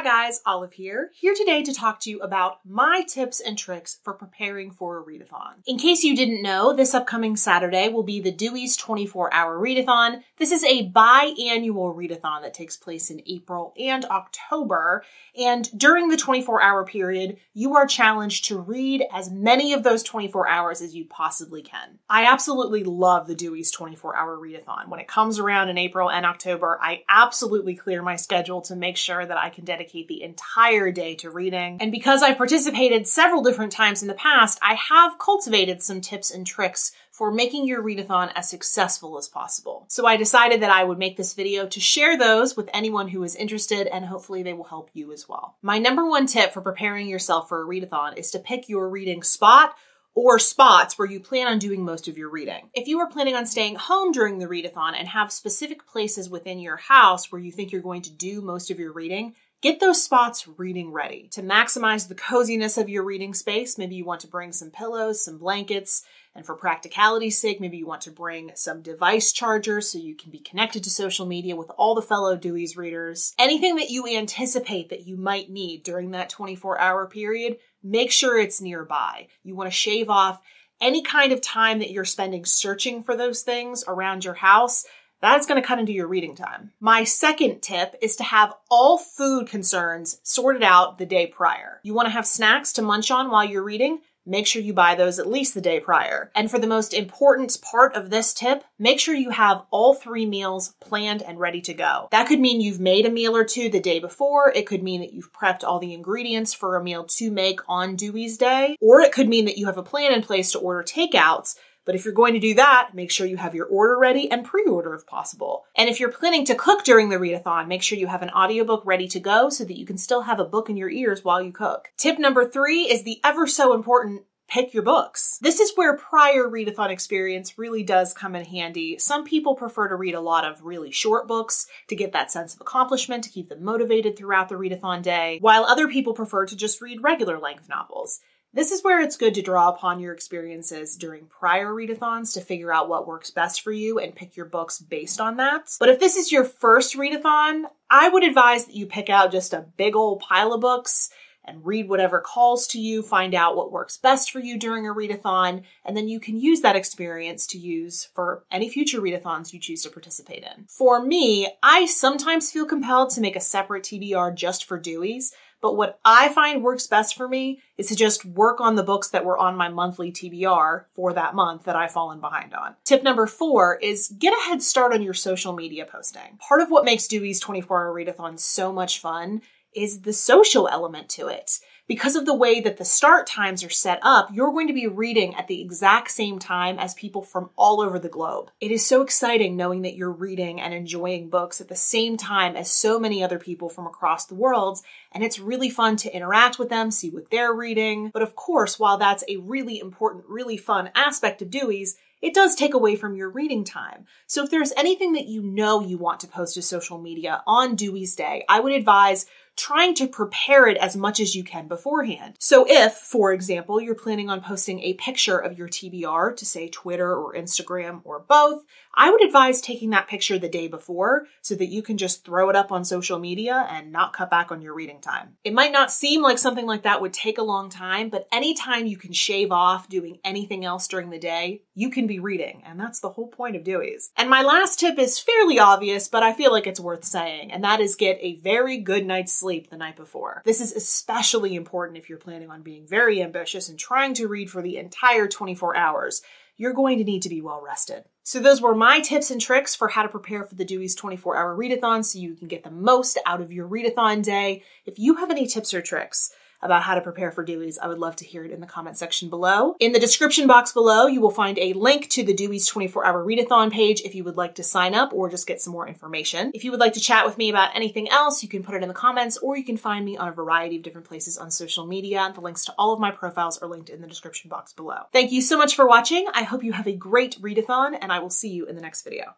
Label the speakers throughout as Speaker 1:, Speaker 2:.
Speaker 1: guys, Olive here today to talk to you about my tips and tricks for preparing for a readathon. In case you didn't know, this upcoming Saturday will be the Dewey's 24-hour readathon. This is a biannual readathon that takes place in April and October, and during the 24-hour period, you are challenged to read as many of those 24 hours as you possibly can. I absolutely love the Dewey's 24-hour readathon. When it comes around in April and October, I absolutely clear my schedule to make sure that I can dedicate the entire day to reading. And because I've participated several different times in the past, I have cultivated some tips and tricks for making your readathon as successful as possible. So I decided that I would make this video to share those with anyone who is interested, and hopefully they will help you as well. My number one tip for preparing yourself for a readathon is to pick your reading spot or spots where you plan on doing most of your reading. If you are planning on staying home during the readathon and have specific places within your house where you think you're going to do most of your reading, get those spots reading ready. To maximize the coziness of your reading space, maybe you want to bring some pillows, some blankets, and for practicality's sake, maybe you want to bring some device chargers so you can be connected to social media with all the fellow Dewey's readers. Anything that you anticipate that you might need during that 24-hour period, make sure it's nearby. You want to shave off any kind of time that you're spending searching for those things around your house. That's going to cut into your reading time. My second tip is to have all food concerns sorted out the day prior. You want to have snacks to munch on while you're reading? Make sure you buy those at least the day prior. And for the most important part of this tip, make sure you have all 3 meals planned and ready to go. That could mean you've made a meal or two the day before. It could mean that you've prepped all the ingredients for a meal to make on Dewey's Day. Or it could mean that you have a plan in place to order takeouts. But if you're going to do that, make sure you have your order ready and pre-order if possible. And if you're planning to cook during the readathon, make sure you have an audiobook ready to go so that you can still have a book in your ears while you cook. Tip number 3 is the ever so important pick your books. This is where prior readathon experience really does come in handy. Some people prefer to read a lot of really short books to get that sense of accomplishment, to keep them motivated throughout the readathon day, while other people prefer to just read regular length novels. This is where it's good to draw upon your experiences during prior readathons to figure out what works best for you and pick your books based on that. But if this is your first readathon, I would advise that you pick out just a big old pile of books and read whatever calls to you, find out what works best for you during a readathon, and then you can use that experience to use for any future readathons you choose to participate in. For me, I sometimes feel compelled to make a separate TBR just for Dewey's, but what I find works best for me is to just work on the books that were on my monthly TBR for that month that I've fallen behind on. Tip number 4 is get a head start on your social media posting. Part of what makes Dewey's 24-hour readathon so much fun is the social element to it. Because of the way that the start times are set up, you're going to be reading at the exact same time as people from all over the globe. It is so exciting knowing that you're reading and enjoying books at the same time as so many other people from across the world, and it's really fun to interact with them, see what they're reading. But of course, while that's a really important, really fun aspect of Dewey's, it does take away from your reading time. So if there's anything that you know you want to post to social media on Dewey's Day, I would advise trying to prepare it as much as you can beforehand. So if, for example, you're planning on posting a picture of your TBR to say Twitter or Instagram or both, I would advise taking that picture the day before so that you can just throw it up on social media and not cut back on your reading time. It might not seem like something like that would take a long time, but anytime you can shave off doing anything else during the day, you can be reading, and that's the whole point of Dewey's. And my last tip is fairly obvious, but I feel like it's worth saying, and that is get a very good night's sleep the night before. This is especially important if you're planning on being very ambitious and trying to read for the entire 24 hours. You're going to need to be well rested. So those were my tips and tricks for how to prepare for the Dewey's 24-hour readathon so you can get the most out of your readathon day. If you have any tips or tricks about how to prepare for Dewey's, I would love to hear it in the comment section below. In the description box below, you will find a link to the Dewey's 24-hour readathon page if you would like to sign up or just get some more information. If you would like to chat with me about anything else, you can put it in the comments, or you can find me on a variety of different places on social media. The links to all of my profiles are linked in the description box below. Thank you so much for watching. I hope you have a great readathon, and I will see you in the next video.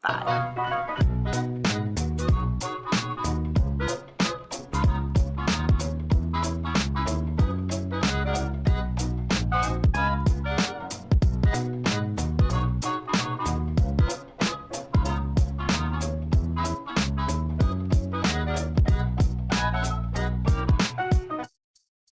Speaker 1: Bye.